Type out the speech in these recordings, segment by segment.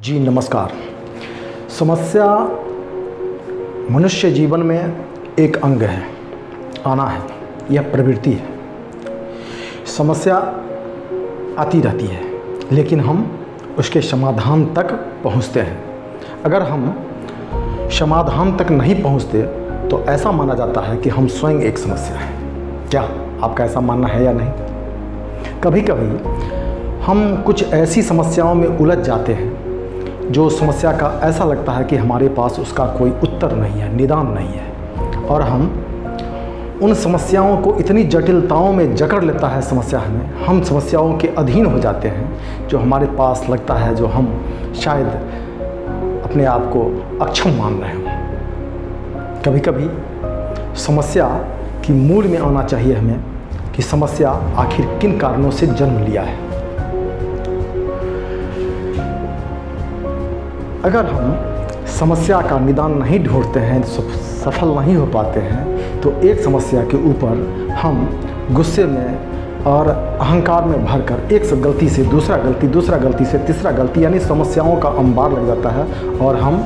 जी नमस्कार। समस्या मनुष्य जीवन में एक अंग है, आना है, यह प्रवृत्ति है। समस्या आती रहती है लेकिन हम उसके समाधान तक पहुंचते हैं। अगर हम समाधान तक नहीं पहुंचते तो ऐसा माना जाता है कि हम स्वयं एक समस्या हैं। क्या आपका ऐसा मानना है या नहीं? कभी कभी हम कुछ ऐसी समस्याओं में उलझ जाते हैं जो समस्या का ऐसा लगता है कि हमारे पास उसका कोई उत्तर नहीं है, निदान नहीं है, और हम उन समस्याओं को इतनी जटिलताओं में जकड़ लेता है समस्या हमें, हम समस्याओं के अधीन हो जाते हैं जो हमारे पास लगता है जो हम शायद अपने आप को अक्षम मान रहे हों। कभी कभी समस्या की मूल में आना चाहिए हमें कि समस्या आखिर किन कारणों से जन्म लिया है। अगर हम समस्या का निदान नहीं ढूंढते हैं, सफल नहीं हो पाते हैं, तो एक समस्या के ऊपर हम गुस्से में और अहंकार में भरकर एक गलती से दूसरा गलती से तीसरा गलती, यानी समस्याओं का अंबार लग जाता है और हम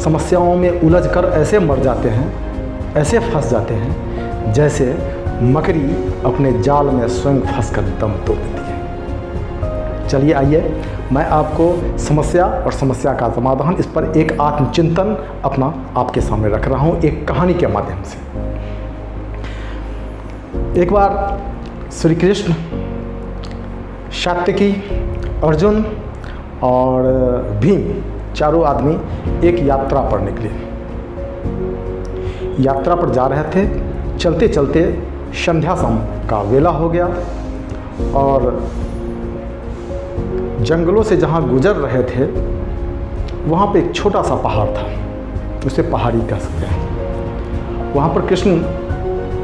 समस्याओं में उलझकर ऐसे मर जाते हैं, ऐसे फंस जाते हैं जैसे मकड़ी अपने जाल में स्वयं फंसकर दम तोड़ देती है। चलिए आइए मैं आपको समस्या और समस्या का समाधान, इस पर एक आत्मचिंतन अपना आपके सामने रख रहा हूँ एक कहानी के माध्यम से। एक बार श्री कृष्ण, सात्यकी, अर्जुन और भीम चारों आदमी एक यात्रा पर निकले। यात्रा पर जा रहे थे। चलते चलते संध्या समय का वेला हो गया और जंगलों से जहाँ गुजर रहे थे वहाँ पे एक छोटा सा पहाड़ था, उसे पहाड़ी कह सकते हैं। वहाँ पर कृष्ण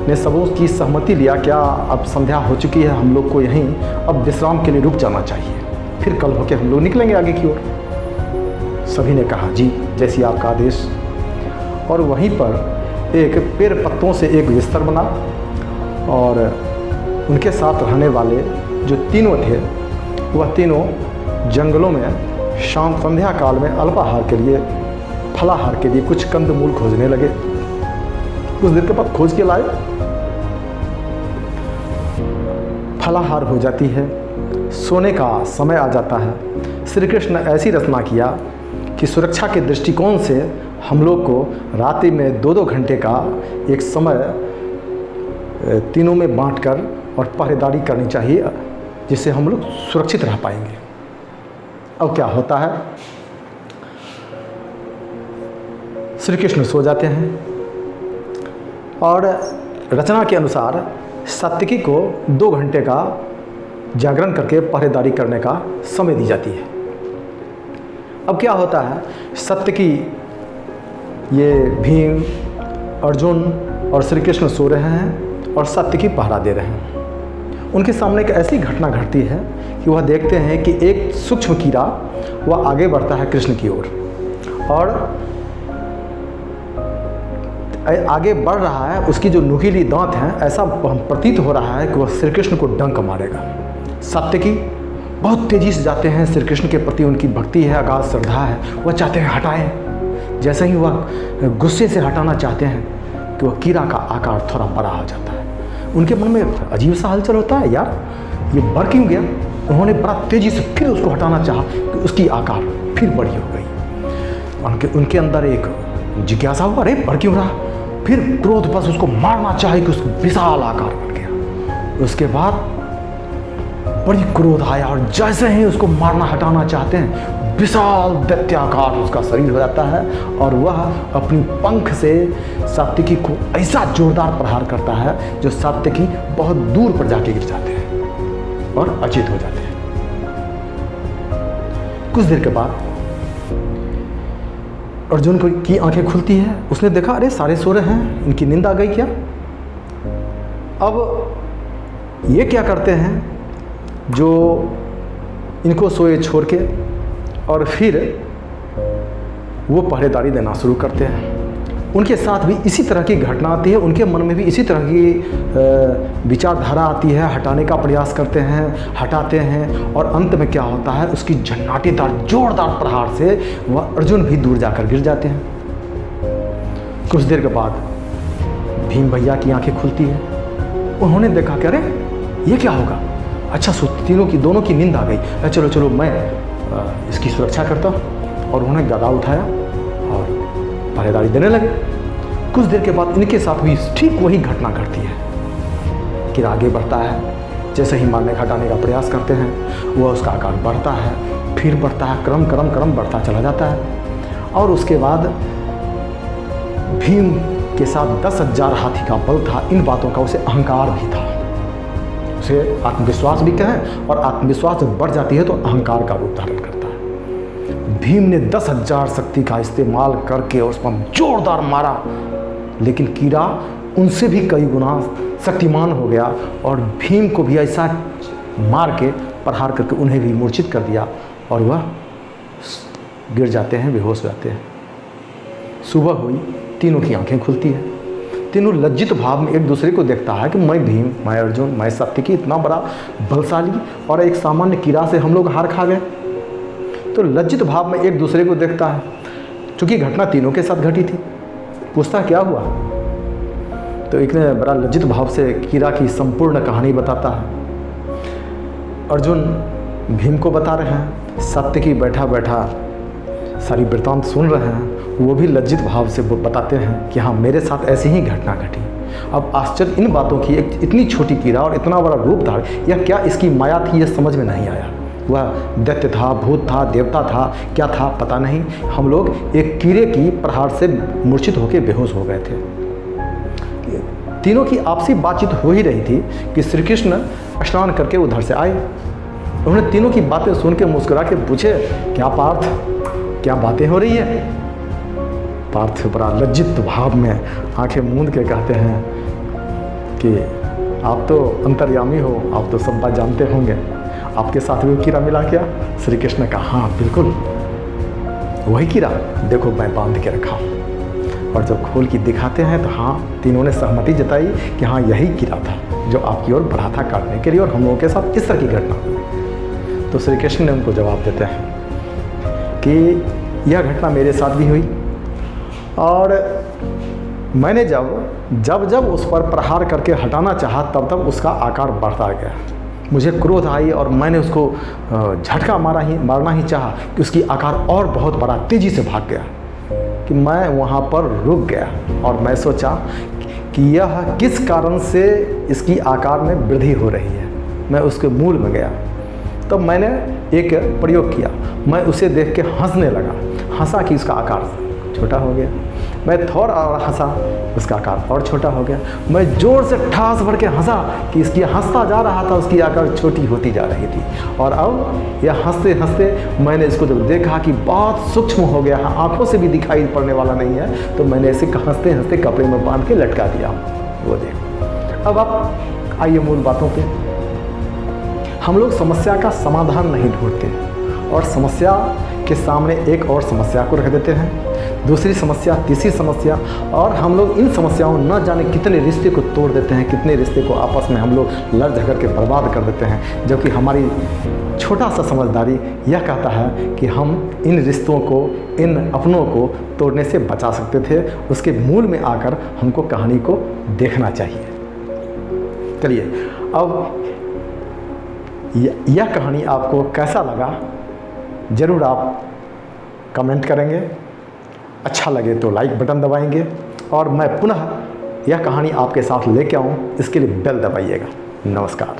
ने सबों की सहमति लिया, क्या अब संध्या हो चुकी है, हम लोग को यहीं अब विश्राम के लिए रुक जाना चाहिए, फिर कल होके हम लोग निकलेंगे आगे की ओर। सभी ने कहा जी जैसी आपका आदेश। और वहीं पर एक पेड़ पत्तों से एक बिस्तर बना और उनके साथ रहने वाले जो तीनों थे वह तीनों जंगलों में शाम संध्या काल में अल्पाहार के लिए, फलाहार के लिए कुछ कंदमूल खोजने लगे। कुछ देर के बाद खोज के लाए, फलाहार हो जाती है, सोने का समय आ जाता है। श्री कृष्ण ने ऐसी रचना किया कि सुरक्षा के दृष्टिकोण से हम लोग को रात्रि में 2-2 घंटे का एक समय तीनों में बांटकर और पहरेदारी करनी चाहिए जिससे हम लोग सुरक्षित रह पाएंगे। अब क्या होता है, श्री कृष्ण सो जाते हैं और रचना के अनुसार सात्यकी को 2 घंटे का जागरण करके पहरेदारी करने का समय दी जाती है। अब क्या होता है, सात्यकी, ये भीम, अर्जुन और श्री कृष्ण सो रहे हैं और सात्यकी पहरा दे रहे हैं। उनके सामने एक ऐसी घटना घटती है कि वह देखते हैं कि एक सूक्ष्म कीड़ा वह आगे बढ़ता है कृष्ण की ओर और आगे बढ़ रहा है। उसकी जो नुकीली दांत हैं, ऐसा प्रतीत हो रहा है कि वह श्री कृष्ण को डंक मारेगा। सात्यकी बहुत तेजी से जाते हैं, श्री कृष्ण के प्रति उनकी भक्ति है, अगाध श्रद्धा है, वह चाहते हैं हटाएं। जैसे ही वह गुस्से से हटाना चाहते हैं कि वह कीड़ा का आकार थोड़ा बड़ा हो जाता है। उनके मन में अजीब सा हलचल होता है, यार ये बढ़ क्यों गया। उन्होंने बड़ा तेजी से फिर उसको हटाना चाहा कि उसकी आकार फिर बड़ी हो गई। उनके अंदर एक जिज्ञासा हुआ, अरे बढ़ क्यों रहा। फिर क्रोध बस उसको मारना चाहे कि उसको विशाल आकार बन गया। उसके बाद बड़ी क्रोध आया और जैसे ही उसको मारना हटाना चाहते हैं, विशाल दैत्याकार उसका शरीर हो जाता है और वह अपनी पंख से सात्यकी को ऐसा जोरदार प्रहार करता है जो सात्यकी बहुत दूर पर जाके गिर जाते हैं और अचेत हो जाते हैं। कुछ देर के बाद अर्जुन की आंखें खुलती है। उसने देखा, अरे सारे सो रहे हैं, इनकी नींद आ गई क्या। अब ये क्या करते हैं, जो इनको सोए छोड़ के और फिर वो पहरेदारी देना शुरू करते हैं। उनके साथ भी इसी तरह की घटना आती है, उनके मन में भी इसी तरह की विचारधारा आती है, हटाने का प्रयास करते हैं, हटाते हैं, और अंत में क्या होता है, उसकी झन्नाटेदार जोरदार प्रहार से वह अर्जुन भी दूर जाकर गिर जाते हैं। कुछ देर के बाद भीम भैया की आंखें खुलती है। उन्होंने देखा कि अरे ये क्या होगा, अच्छा दोनों की नींद आ गई, चलो चलो मैं इसकी सुरक्षा करता हूँ। और उन्होंने गदा उठाया और पहरेदारी देने लगे। कुछ देर के बाद इनके साथ भी ठीक वही घटना घटती है कि आगे बढ़ता है, जैसे ही मारने हटाने का प्रयास करते हैं वह उसका आकार बढ़ता है, फिर बढ़ता है, क्रम बढ़ता चला जाता है। और उसके बाद भीम के साथ 10,000 हाथी का बल था। इन बातों का उसे अहंकार भी था, उसे आत्मविश्वास भी कहें, और आत्मविश्वास जब बढ़ जाती है तो अहंकार का रूप धारण करता है। भीम ने 10,000 शक्ति का इस्तेमाल करके उस पर जोरदार मारा, लेकिन कीड़ा उनसे भी कई गुना शक्तिमान हो गया और भीम को भी ऐसा मार के प्रहार करके उन्हें भी मूर्छित कर दिया और वह गिर जाते हैं, बेहोश हो जाते हैं। सुबह हुई, तीनों की आंखें खुलती है। तीनों लज्जित भाव में एक दूसरे को देखता है कि मैं भीम, मैं अर्जुन, मैं सात्विकी, इतना बड़ा बलशाली, और एक सामान्य कीड़ा से हम लोग हार खा गए। तो लज्जित भाव में एक दूसरे को देखता है। चूँकि घटना तीनों के साथ घटी थी, पूछता क्या हुआ, तो एक ने बड़ा लज्जित भाव से कीड़ा की संपूर्ण कहानी बताता है। अर्जुन भीम को बता रहे हैं, सात्विकी बैठा बैठा सारी वृत्तांत सुन रहे हैं, वो भी लज्जित भाव से बताते हैं कि हाँ मेरे साथ ऐसी ही घटना घटी। अब आश्चर्य इन बातों की, एक इतनी छोटी कीड़ा और इतना बड़ा रूप धारण, यह क्या इसकी माया थी, यह समझ में नहीं आया। वह दैत्य था, भूत था, देवता था, क्या था पता नहीं। हम लोग एक कीड़े की प्रहार से मूर्छित होकर बेहोश हो गए थे। तीनों की आपसी बातचीत हो ही रही थी कि श्री कृष्ण स्नान करके उधर से आए। उन्होंने तीनों की बातें सुन के मुस्कुरा के पूछे, क्या पार्थ, क्या बातें हो रही है। पार्थ बड़ा लज्जित भाव में आंखें मूंद के कहते हैं कि आप तो अंतर्यामी हो, आप तो सब बात जानते होंगे, आपके साथ भी कीड़ा मिला क्या। श्री कृष्ण ने कहा हाँ बिल्कुल वही कीड़ा, देखो मैं बांध के रखा हूँ। और जब खोल के दिखाते हैं तो हाँ, तीनों ने सहमति जताई कि हाँ यही कीड़ा था जो आपकी ओर बढ़ा था काटने के लिए, और हम लोगों के साथ इस तरह की घटना हुई। तो श्री कृष्ण ने उनको जवाब देते हैं कि यह घटना मेरे साथ भी हुई, और मैंने जब उस पर प्रहार करके हटाना चाहा तब उसका आकार बढ़ता गया। मुझे क्रोध आई और मैंने उसको झटका मारना ही चाहा कि उसकी आकार और बहुत बड़ा तेज़ी से भाग गया, कि मैं वहाँ पर रुक गया और मैं सोचा कि यह किस कारण से इसकी आकार में वृद्धि हो रही है। मैं उसके मूल में गया, तब मैंने एक प्रयोग किया, मैं उसे देख के हंसने लगा, हंसा कि उसका आकार छोटा हो गया। मैं थोड़ा और हंसा, उसका आकार और छोटा हो गया। मैं ज़ोर से ठास भर के हंसा कि इसकी हंसता जा रहा था, उसकी आकार छोटी होती जा रही थी। और अब यह हंसते हंसते मैंने इसको जब देखा कि बहुत सूक्ष्म हो गया, आंखों से भी दिखाई पड़ने वाला नहीं है, तो मैंने इसे हंसते हंसते कपड़े में बांध के लटका दिया। वो देख, अब आप आइए मूल बातों पे। हम लोग समस्या का समाधान नहीं ढूंढते और समस्या के सामने एक और समस्या को रख देते हैं, दूसरी समस्या, तीसरी समस्या, और हम लोग इन समस्याओं न जाने कितने रिश्ते को तोड़ देते हैं, कितने रिश्ते को आपस में हम लोग लड़ झगड़ के बर्बाद कर देते हैं। जबकि हमारी छोटा सा समझदारी यह कहता है कि हम इन रिश्तों को, इन अपनों को तोड़ने से बचा सकते थे। उसके मूल में आकर हमको कहानी को देखना चाहिए। चलिए, अब यह कहानी आपको कैसा लगा ज़रूर आप कमेंट करेंगे। अच्छा लगे तो लाइक बटन दबाएंगे, और मैं पुनः यह कहानी आपके साथ लेके आऊँ इसके लिए बेल दबाइएगा। नमस्कार।